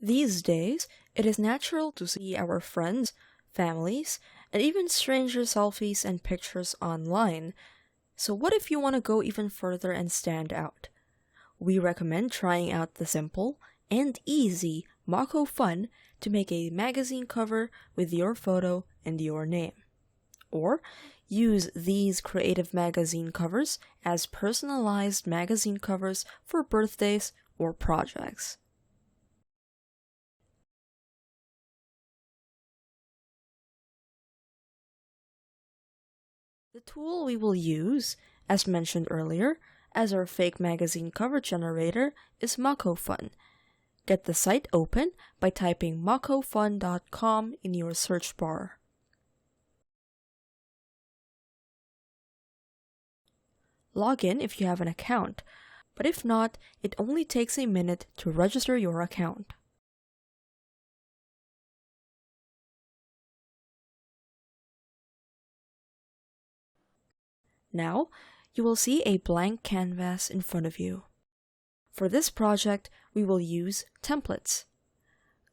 These days, it is natural to see our friends, families, and even stranger selfies and pictures online. So what if you want to go even further and stand out? We recommend trying out the simple and easy MockoFun to make a magazine cover with your photo and your name. Or use these creative magazine covers as personalized magazine covers for birthdays or projects. The tool we will use, as mentioned earlier, as our fake magazine cover generator is MockoFun. Get the site open by typing mockofun.com in your search bar. Log in if you have an account, but if not, it only takes a minute to register your account. Now, you will see a blank canvas in front of you. For this project, we will use templates.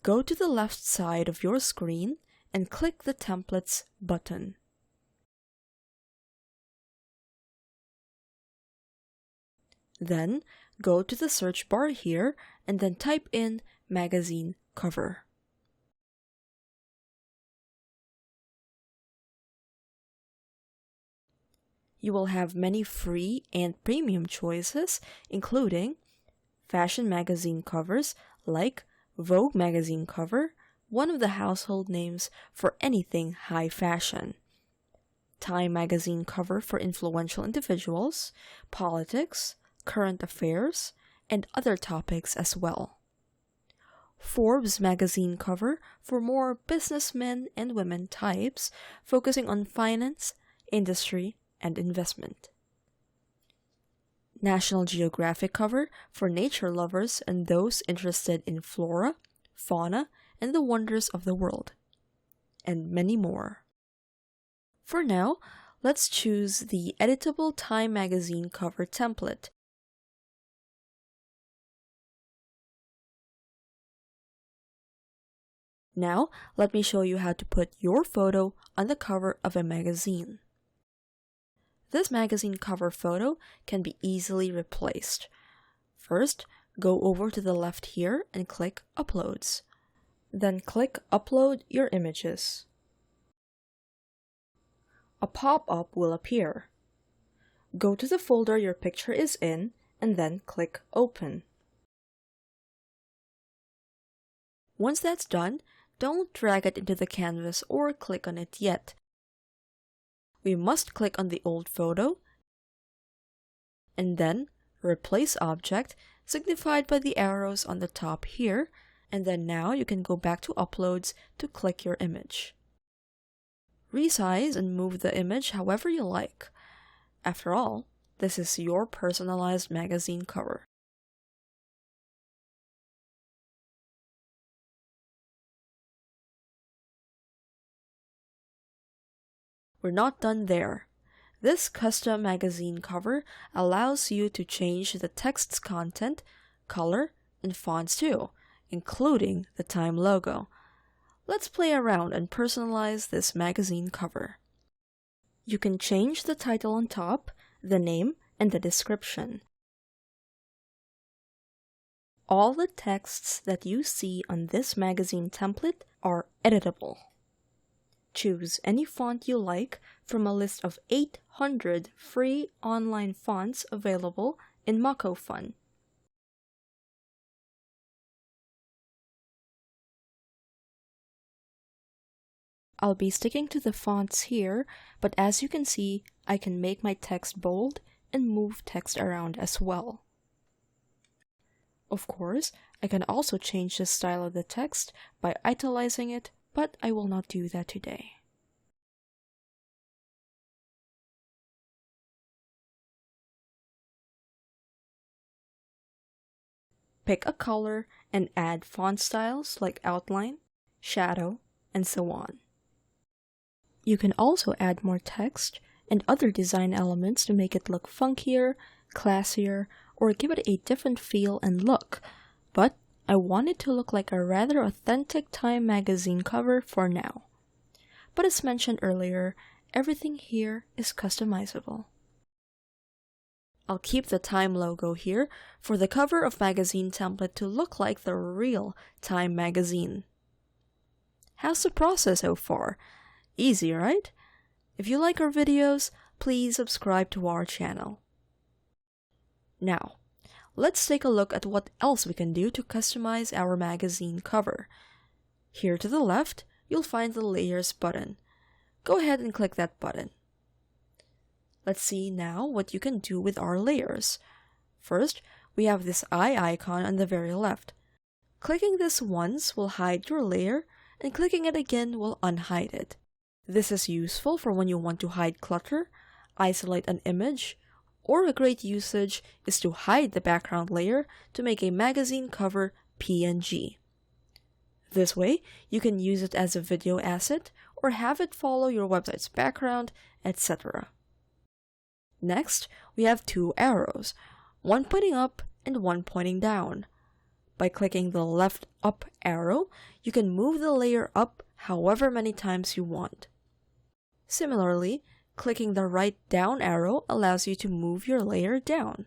Go to the left side of your screen and click the Templates button. Then, go to the search bar here and then type in magazine cover. You will have many free and premium choices, including fashion magazine covers like Vogue magazine cover, one of the household names for anything high fashion, Time magazine cover for influential individuals, politics, current affairs, and other topics as well. Forbes magazine cover for more businessmen and women types, focusing on finance, industry, and investment. National Geographic cover for nature lovers and those interested in flora, fauna, and the wonders of the world. And many more. For now, let's choose the editable Time magazine cover template. Now, let me show you how to put your photo on the cover of a magazine. This magazine cover photo can be easily replaced. First, go over to the left here and click Uploads. Then click Upload your images. A pop-up will appear. Go to the folder your picture is in and then click Open. Once that's done, don't drag it into the canvas or click on it yet. We must click on the old photo and then Replace Object, signified by the arrows on the top here, and then now you can go back to Uploads to click your image. Resize and move the image however you like. After all, this is your personalized magazine cover. We're not done there. This custom magazine cover allows you to change the text's content, color, and fonts too, including the Time logo. Let's play around and personalize this magazine cover. You can change the title on top, the name, and the description. All the texts that you see on this magazine template are editable. Choose any font you like from a list of 800 free online fonts available in MockFun. I'll be sticking to the fonts here, but as you can see, I can make my text bold and move text around as well. Of course, I can also change the style of the text by italicizing it, but I will not do that today. Pick a color and add font styles like outline, shadow, and so on. You can also add more text and other design elements to make it look funkier, classier, or give it a different feel and look, but I want it to look like a rather authentic Time magazine cover for now. But as mentioned earlier, everything here is customizable. I'll keep the Time logo here for the cover of magazine template to look like the real Time magazine. How's the process so far? Easy, right? If you like our videos, please subscribe to our channel. Now, let's take a look at what else we can do to customize our magazine cover. Here to the left, you'll find the Layers button. Go ahead and click that button. Let's see now what you can do with our layers. First, we have this eye icon on the very left. Clicking this once will hide your layer, and clicking it again will unhide it. This is useful for when you want to hide clutter, isolate an image, or a great usage is to hide the background layer to make a magazine cover PNG. This way, you can use it as a video asset or have it follow your website's background, etc. Next, we have two arrows, one pointing up and one pointing down. By clicking the left up arrow, you can move the layer up however many times you want. Similarly, clicking the right down arrow allows you to move your layer down.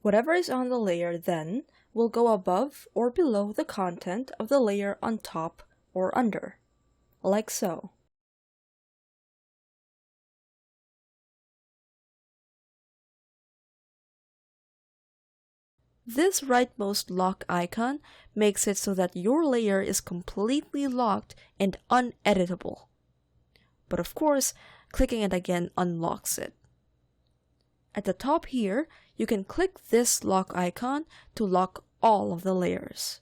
Whatever is on the layer then will go above or below the content of the layer on top or under, like so. This rightmost lock icon makes it so that your layer is completely locked and uneditable. But of course, clicking it again unlocks it. At the top here, you can click this lock icon to lock all of the layers.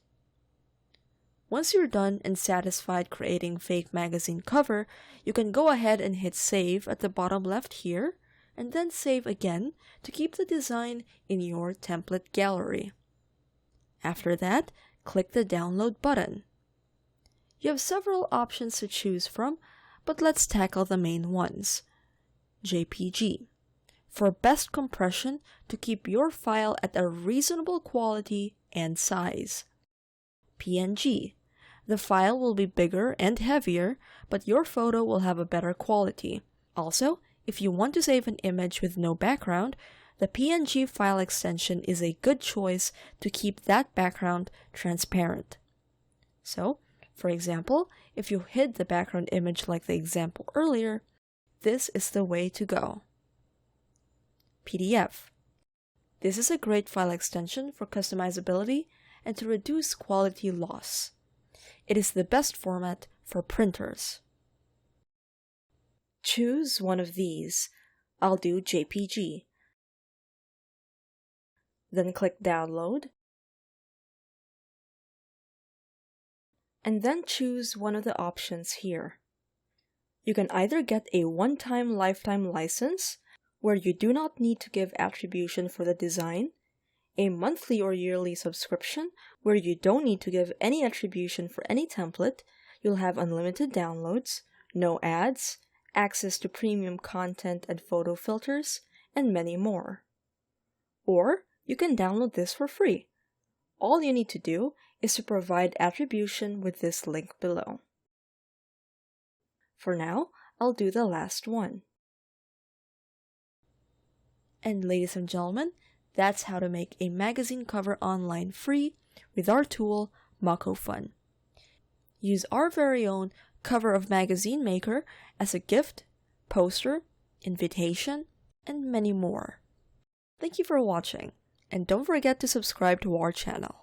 Once you're done and satisfied creating fake magazine cover, you can go ahead and hit save at the bottom left here, and then save again to keep the design in your template gallery. After that, click the download button. You have several options to choose from, but let's tackle the main ones. JPG, for best compression to keep your file at a reasonable quality and size. PNG, the file will be bigger and heavier, but your photo will have a better quality. Also, if you want to save an image with no background, the PNG file extension is a good choice to keep that background transparent. So, for example, if you hid the background image like the example earlier, this is the way to go. PDF. This is a great file extension for customizability and to reduce quality loss. It is the best format for printers. Choose one of these. I'll do JPG. Then click Download. And then choose one of the options here. You can either get a one-time lifetime license, where you do not need to give attribution for the design, a monthly or yearly subscription, where you don't need to give any attribution for any template, you'll have unlimited downloads, no ads, access to premium content and photo filters, and many more. Or you can download this for free. All you need to do is to provide attribution with this link below. For now, I'll do the last one. And ladies and gentlemen, that's how to make a magazine cover online free with our tool, MockoFun. Use our very own cover of magazine maker as a gift, poster, invitation, and many more. Thank you for watching, and don't forget to subscribe to our channel.